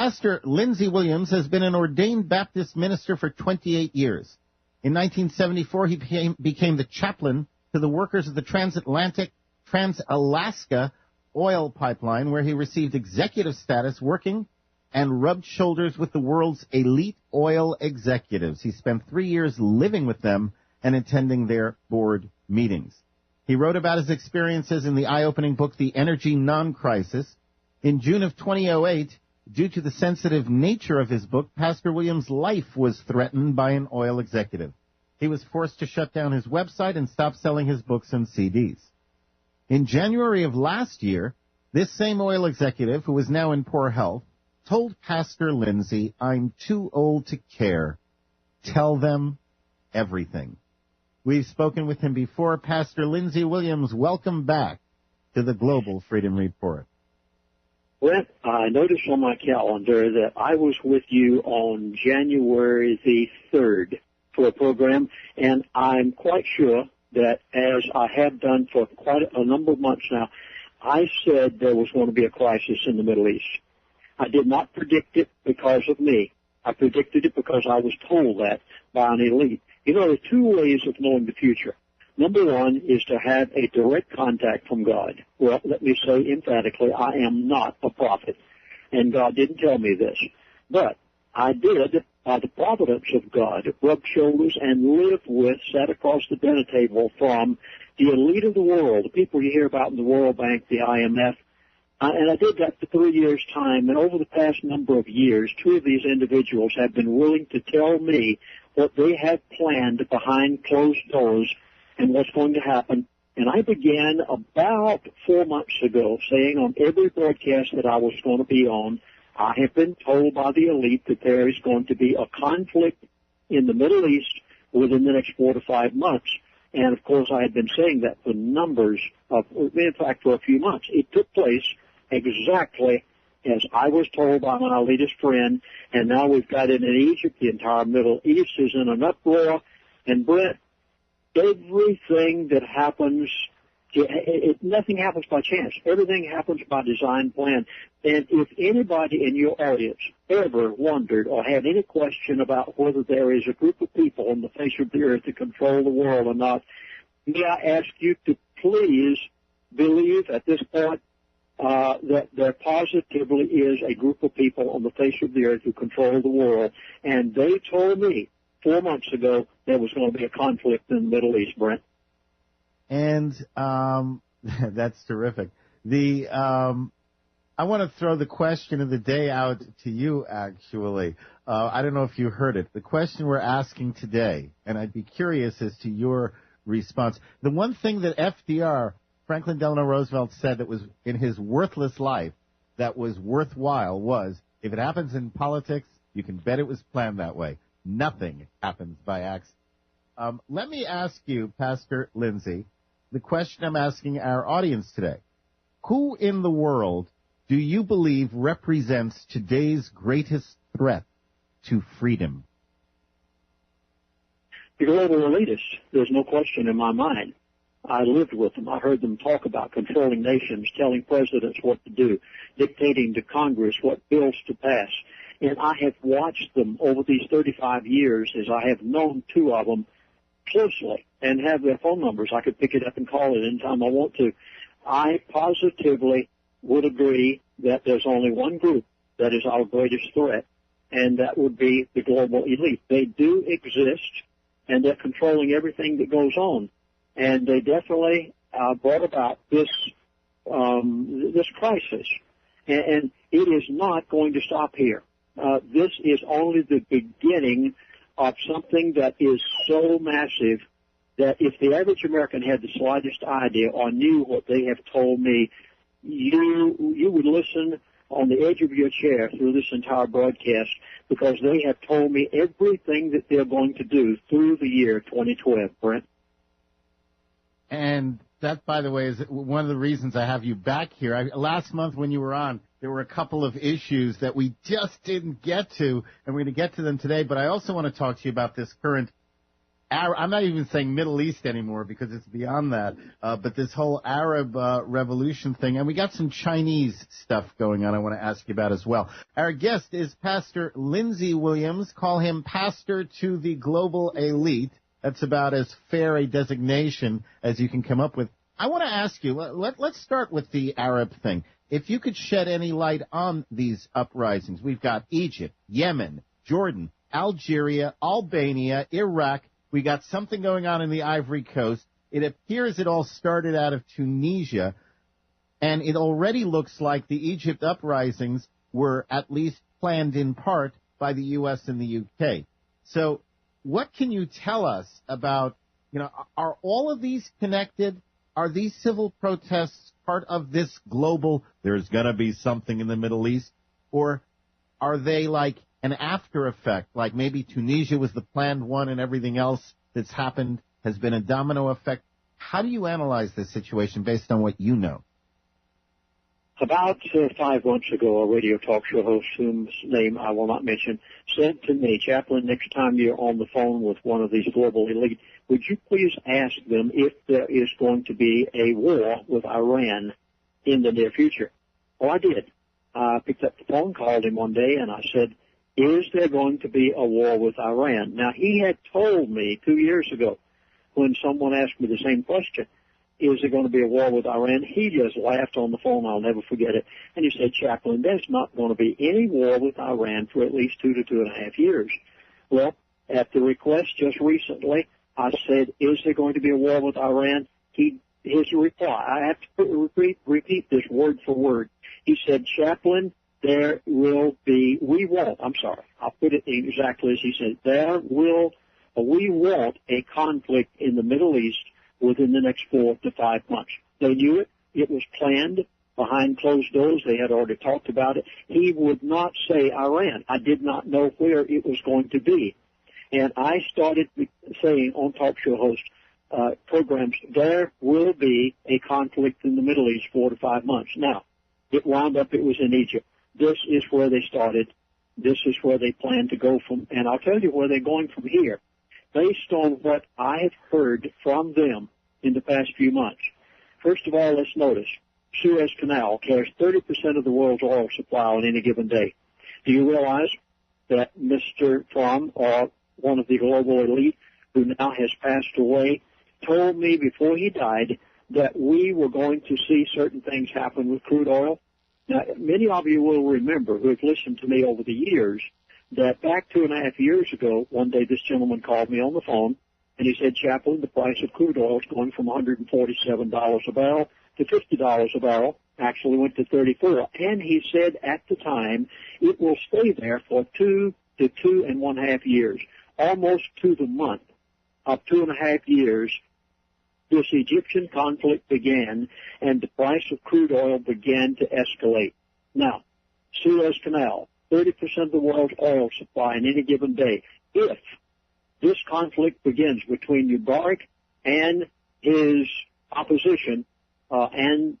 Pastor Lindsey Williams has been an ordained Baptist minister for 28 years. In 1974, he became the chaplain to the workers of the Trans-Alaska oil pipeline, where he received executive status working and rubbed shoulders with the world's elite oil executives. He spent 3 years living with them and attending their board meetings. He wrote about his experiences in the eye-opening book, The Energy Non-Crisis. In June of 2008, due to the sensitive nature of his book, Pastor Williams' life was threatened by an oil executive. He was forced to shut down his website and stop selling his books and CDs. In January of last year, this same oil executive, who is now in poor health, told Pastor Lindsey, "I'm too old to care. Tell them everything." We've spoken with him before. Pastor Lindsey Williams, welcome back to the Global Freedom Report. Well, I noticed on my calendar that I was with you on January the 3rd for a program, and I'm quite sure that, as I have done for quite a number of months now, I said there was going to be a crisis in the Middle East. I did not predict it because of me. I predicted it because I was told that by an elite. You know, there are two ways of knowing the future. Number one is to have a direct contact from God. Well, let me say emphatically, I am not a prophet, and God didn't tell me this. But I did, by the providence of God, rub shoulders and live with, sat across the dinner table from the elite of the world, the people you hear about in the World Bank, the IMF, and I did that for 3 years' time, and over the past number of years, two of these individuals have been willing to tell me what they have planned behind closed doors and what's going to happen. And I began about 4 months ago saying on every broadcast that I was going to be on, I have been told by the elite that there is going to be a conflict in the Middle East within the next 4 to 5 months. And, of course, I had been saying that for in fact, for a few months. It took place exactly as I was told by my latest friend, and now we've got it in Egypt. The entire Middle East is in an uproar. And, Brett, everything that happens, nothing happens by chance. Everything happens by design plan. And if anybody in your audience ever wondered or had any question about whether there is a group of people on the face of the earth that control the world or not, may I ask you to please believe at this point that there positively is a group of people on the face of the earth who control the world. And they told me 4 months ago there was going to be a conflict in the Middle East, Brent. And that's terrific. I want to throw the question of the day out to you, actually. I don't know if you heard it. The question we're asking today, and I'd be curious as to your response. The one thing that FDR, Franklin Delano Roosevelt, said that was in his worthless life that was worthwhile was, if it happens in politics, you can bet it was planned that way. Nothing happens by accident. Let me ask you, Pastor Lindsey, the question I'm asking our audience today. Who in the world do you believe represents today's greatest threat to freedom? The global elitists, there's no question in my mind. I lived with them. I heard them talk about controlling nations, telling presidents what to do, dictating to Congress what bills to pass. And I have watched them over these 35 years as I have known two of them closely and have their phone numbers. I could pick it up and call it anytime I want to. I positively would agree that there's only one group that is our greatest threat, and that would be the global elite. They do exist, and they're controlling everything that goes on. And they definitely brought about this crisis. And it is not going to stop here. This is only the beginning of something that is so massive that if the average American had the slightest idea or knew what they have told me, you would listen on the edge of your chair through this entire broadcast, because they have told me everything that they're going to do through the year 2012, Brent. And that, by the way, is one of the reasons I have you back here. Last month when you were on, there were a couple of issues that we just didn't get to, and we're going to get to them today. But I also want to talk to you about this current I'm not even saying Middle East anymore because it's beyond that, but this whole Arab revolution thing, and we got some Chinese stuff going on I want to ask you about as well. Our guest is Pastor Lindsey Williams. Call him Pastor to the Global Elite. That's about as fair a designation as you can come up with. I want to ask you, let's start with the Arab thing. If you could shed any light on these uprisings, we've got Egypt, Yemen, Jordan, Algeria, Albania, Iraq. We got something going on in the Ivory Coast. It appears it all started out of Tunisia, and it already looks like the Egypt uprisings were at least planned in part by the U.S. and the U.K. So what can you tell us about, are all of these connected? Are these civil protests part of this global, there's going to be something in the Middle East? Or are they like an after effect, like maybe Tunisia was the planned one and everything else that's happened has been a domino effect? How do you analyze this situation based on what you know? About 5 months ago, a radio talk show host, whose name I will not mention, said to me, Chaplain, next time you're on the phone with one of these global elite, would you please ask them if there is going to be a war with Iran in the near future? Well, I did. I picked up the phone, called him one day, and I said, is there going to be a war with Iran? Now, he had told me 2 years ago when someone asked me the same question, is there going to be a war with Iran? He just laughed on the phone. I'll never forget it. And he said, Chaplain, there's not going to be any war with Iran for at least 2 to 2.5 years. Well, at the request just recently, I said, is there going to be a war with Iran? His reply, I have to repeat this word for word. He said, Chaplain, there will be, I'll put it exactly as he said, we want a conflict in the Middle East within the next 4 to 5 months. They knew it. It was planned behind closed doors. They had already talked about it. He would not say Iran. I did not know where it was going to be. And I started saying on talk show host programs, there will be a conflict in the Middle East 4 to 5 months. Now, it wound up, it was in Egypt. This is where they started. This is where they plan to go from. And I'll tell you where they're going from here. Based on what I have heard from them in the past few months. First of all, let's notice, Suez Canal carries 30% of the world's oil supply on any given day. Do you realize that Mr. Fromm, or one of the global elite, who now has passed away, told me before he died that we were going to see certain things happen with crude oil? Now, many of you will remember, who have listened to me over the years, that back 2.5 years ago, one day this gentleman called me on the phone, and he said, Chaplain, the price of crude oil is going from $147 a barrel to $50 a barrel. Actually went to $34. And he said at the time, it will stay there for 2 to 2.5 years, almost to the month of 2.5 years. This Egyptian conflict began, and the price of crude oil began to escalate. Now, Suez Canal, 30% of the world's oil supply in any given day. If this conflict begins between Mubarak and his opposition, in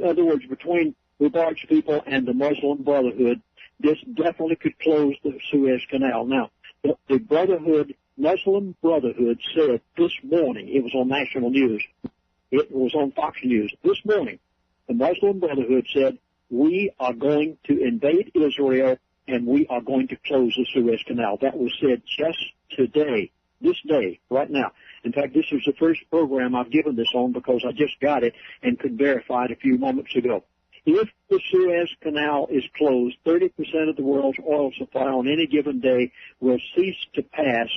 other words, between Mubarak's people and the Muslim Brotherhood, this definitely could close the Suez Canal. Now, the Muslim Brotherhood said this morning, it was on national news, it was on Fox News, this morning, the Muslim Brotherhood said, we are going to invade Israel and we are going to close the Suez Canal. That was said just today, this day, right now. In fact, this is the first program I've given this on because I just got it and could verify it a few moments ago. If the Suez Canal is closed, 30% of the world's oil supply on any given day will cease to pass,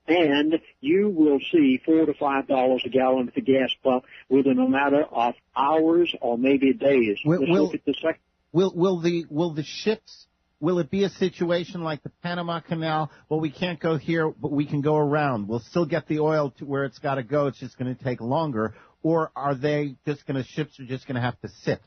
and you will see $4 to $5 a gallon at the gas pump within a matter of hours or maybe days. Will the ships? Will it be a situation like the Panama Canal? Well, we can't go here, but we can go around. We'll still get the oil to where it's got to go. It's just going to take longer. Or are they just ships are just going to have to sit?